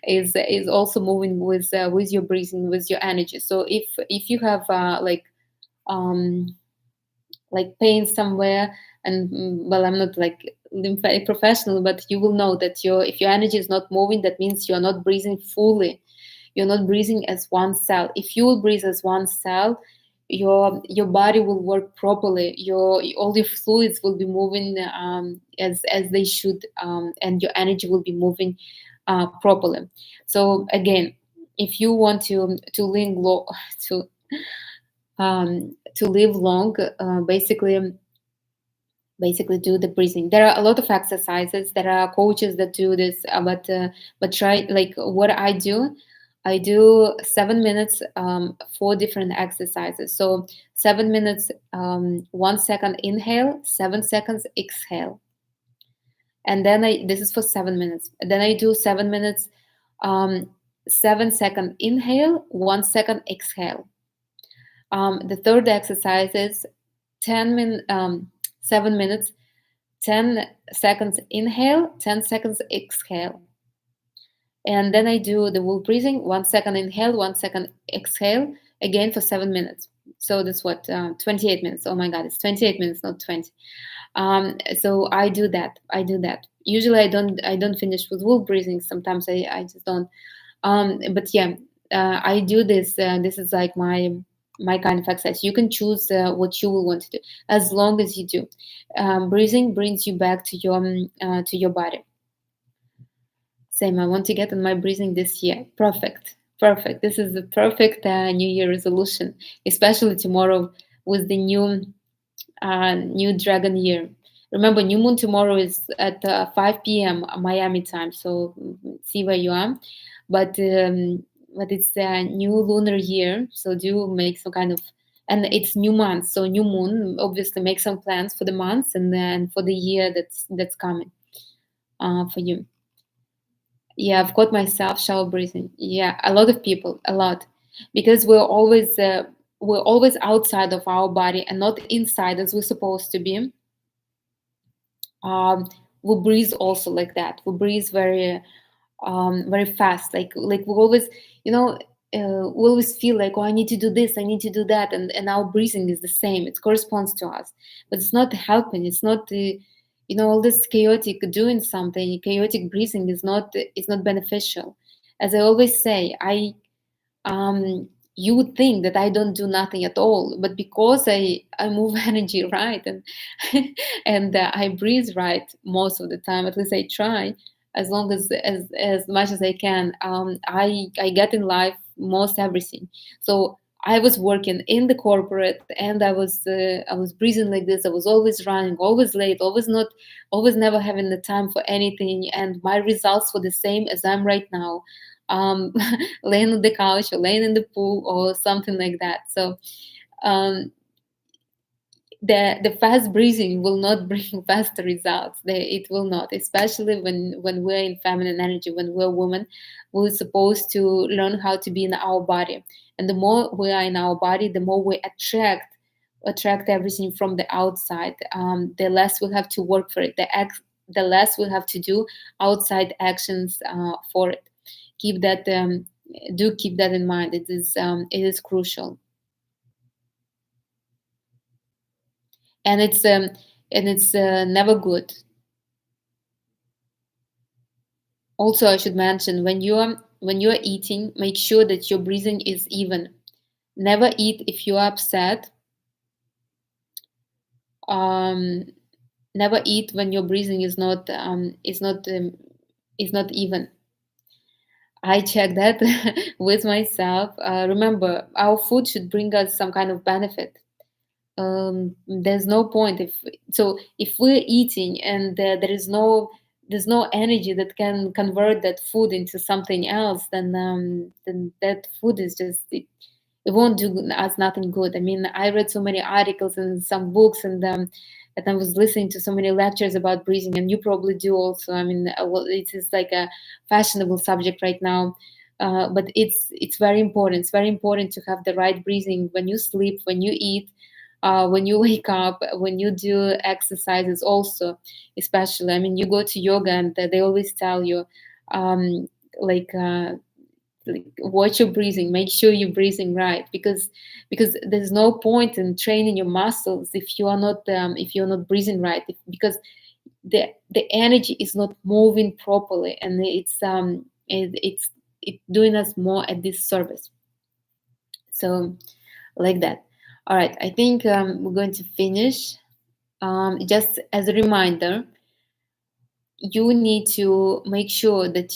is also moving with your breathing, with your energy. So if you have um, like pain somewhere, and well, I'm not like lymphatic professional, but you will know that if your energy is not moving, that means you're not breathing fully. You're not breathing as one cell. If you will breathe as one cell, your body will work properly. Your all your fluids will be moving as they should, and your energy will be moving properly. So again, if you want to to live long, basically do the breathing. There are a lot of exercises. There are coaches that do this, but try, like what I do 7 minutes, 4 different exercises. So 7 minutes, 1 second inhale, 7 seconds exhale, and then I this is for 7 minutes. Then I do 7 minutes, um, 7 second inhale, 1 second exhale. The third exercise is 7 minutes, 10 seconds inhale, 10 seconds exhale. And then I do the wolf breathing, 1 second inhale, 1 second exhale, again for 7 minutes. So that's what, 28 minutes. Oh my God, it's 28 minutes, not 20. So I do that. Usually I don't finish with wolf breathing. Sometimes I just don't. But yeah, I do this. This is like my kind of exercise. You can choose what you will want to do, as long as you do. Breathing brings you back to your body. Same. I want to get on my breathing this year. Perfect. Perfect. This is the perfect New Year resolution, especially tomorrow with the new dragon year. Remember, new moon tomorrow is at 5 p.m. Miami time, so see where you are. But it's a new lunar year, so do make some kind of, and it's new month, so new moon. Obviously, make some plans for the months and then for the year that's coming for you. Yeah, I've got myself shower breathing. Yeah, a lot of people, a lot, because we're always outside of our body and not inside as we're supposed to be. um, we breathe also like that. We breathe very fast. Like we always, you know, we always feel like, oh, I need to do this, I need to do that, and our breathing is the same. It corresponds to us, but it's not helping. It's not all this chaotic doing something. Chaotic breathing is not beneficial. As I always say, um, you would think that I don't do nothing at all, but because I move energy right, and and I breathe right most of the time. At least I try, as long as much as I can. I get in life most everything. So I was working in the corporate, and I was breathing like this. I was always running, always late, always never having the time for anything, and my results were the same as I'm right now, um, laying on the couch or laying in the pool or something like that. So um, the fast breathing will not bring faster results. It will not, especially when we're in feminine energy, when we're women. We're supposed to learn how to be in our body, and the more we are in our body, the more we attract everything from the outside. The less we'll have to work for it. The less we'll have to do outside actions for it. Keep that Do keep that in mind. It is crucial. And it's never good. Also, I should mention, when you're eating, make sure that your breathing is even. Never eat if you're upset. um, Never eat when your breathing is not even. I check that with myself. Remember, our food should bring us some kind of benefit. There's no point if we're eating and there's no energy that can convert that food into something else, then that food is just it won't do us nothing good. I mean, I read so many articles and some books, and I was listening to so many lectures about breathing, and you probably do also. I mean, well, it is like a fashionable subject right now. But it's very important. It's very important to have the right breathing when you sleep, when you eat, when you wake up, when you do exercises also, especially. I mean, you go to yoga and they always tell you, um, like, watch your breathing, make sure you're breathing right, because there's no point in training your muscles if you're not breathing right, because the energy is not moving properly, and it's it's doing us more a disservice. So like that. All right, I think we're going to finish. Just as a reminder, you need to make sure that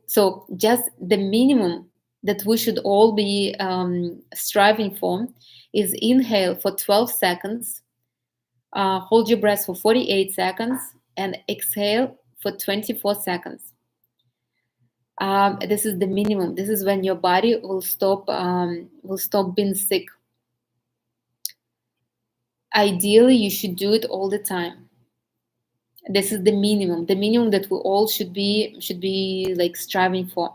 so just the minimum that we should all be striving for is inhale for 12 seconds, hold your breath for 48 seconds, and exhale for 24 seconds. This is the minimum. This is when your body will stop being sick. Ideally, you should do it all the time. This is the minimum that we all should be like striving for.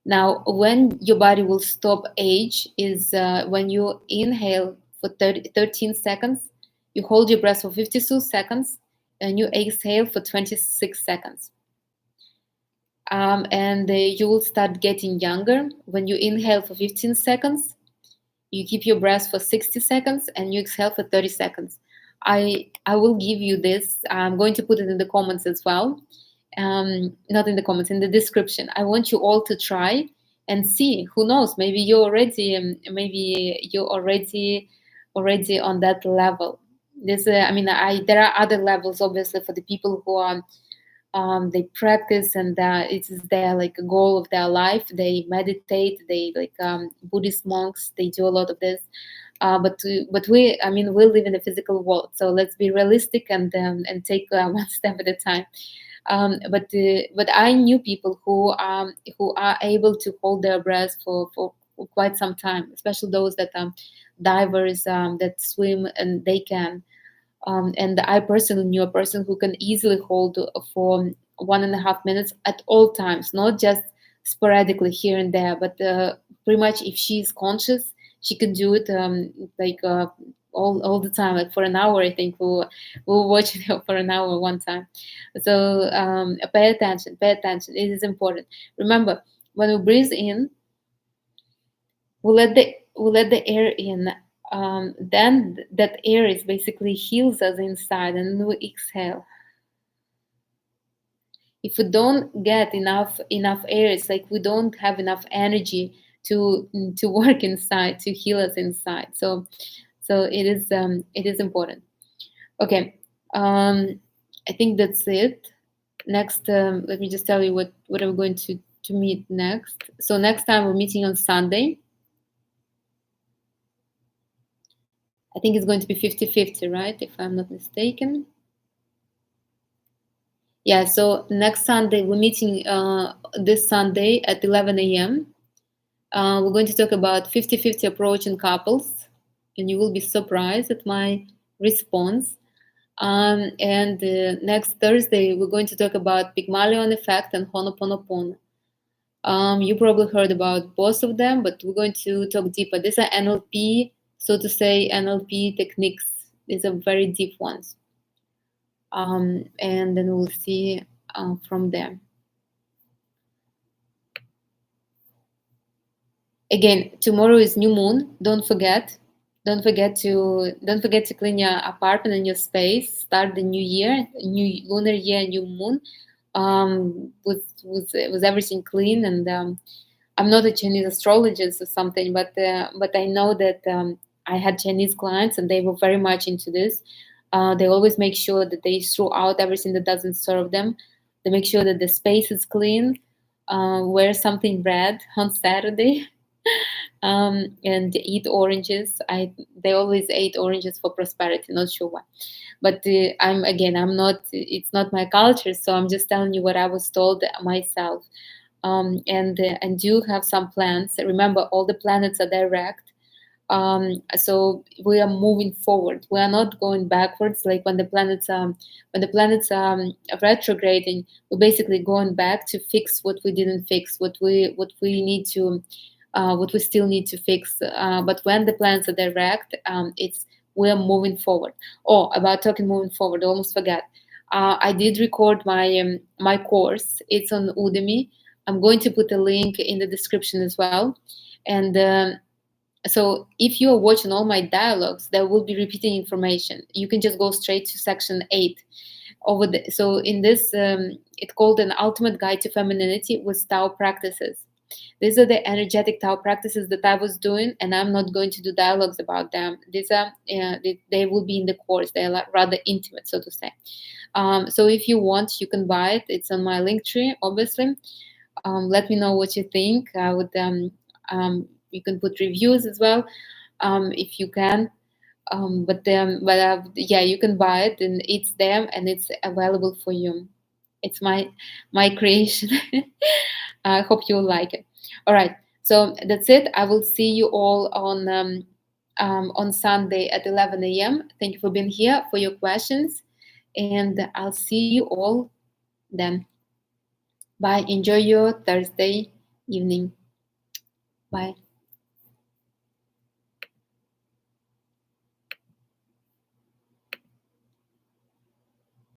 Now, when your body will stop age is when you inhale for 13 seconds, you hold your breath for 52 seconds, and you exhale for 26 seconds. And you will start getting younger. When you inhale for 15 seconds, you keep your breath for 60 seconds, and you exhale for 30 seconds. I will give you this. I'm going to put it in the comments as well. Not in the comments, in the description. I want you all to try and see. Who knows? Maybe you're already on that level. There are other levels, obviously, for the people who are they practice, and it is their like a goal of their life. They meditate. They like Buddhist monks. They do a lot of this. But we live in the physical world, so let's be realistic and take one step at a time. But I knew people who are able to hold their breath for quite some time, especially those that divers that swim, and they can. And I personally knew a person who can easily hold for 1.5 minutes at all times, not just sporadically here and there, but pretty much if she's conscious, she can do it all the time, like for an hour. I think we were watching her for an hour one time. So pay attention. It is important. Remember, when we breathe in, we let the air in. Then that air is basically heals us inside, and we exhale. If we don't get enough air, it's like we don't have enough energy to work inside, to heal us inside. So it is important. Okay, I think that's it. Next, let me just tell you what I'm going to meet next. So next time we're meeting on Sunday. I think it's going to be 50-50, right? If I'm not mistaken. Yeah, so next Sunday, we're meeting this Sunday at 11 a.m. We're going to talk about 50-50 approach in couples, and you will be surprised at my response. And next Thursday, we're going to talk about Pygmalion effect and Ho'oponopono. You probably heard about both of them, but we're going to talk deeper. These are NLP, so to say, NLP techniques. These are very deep ones. And then we'll see from there. Again, tomorrow is new moon. Don't forget to clean your apartment and your space. Start the new year, new lunar year, new moon, with everything clean. And I'm not a Chinese astrologist or something, but I know that I had Chinese clients, and they were very much into this. They always make sure that they throw out everything that doesn't serve them. They make sure that the space is clean. Wear something red on Saturday. And eat oranges. They always ate oranges for prosperity. Not sure why, but I'm not. It's not my culture, so I'm just telling you what I was told myself. And do have some plans. Remember, all the planets are direct. So we are moving forward. We are not going backwards. Like when the planets are retrograding, we're basically going back to fix what we didn't fix, what we need to. What we still need to fix. But when the planets are direct, we're moving forward. Oh, about talking moving forward, I almost forgot. I did record my course. It's on Udemy. I'm going to put a link in the description as well. And so if you are watching all my dialogues, there will be repeating information. You can just go straight to section 8. So in this, it's called an ultimate guide to femininity with Tao practices. These are the energetic Tao practices that I was doing, and I'm not going to do dialogues about them. These are they will be in the course. They are rather intimate, so to say. So if you want, you can buy it. It's on my link tree, obviously. Let me know what you think. I would. You can put reviews as well, if you can. Yeah, you can buy it, and it's there, and it's available for you. It's my creation. I hope you'll like it. All right, so that's it. I will see you all on Sunday at 11 a.m. Thank you for being here, for your questions, and I'll see you all then. Bye. Enjoy your Thursday evening. Bye.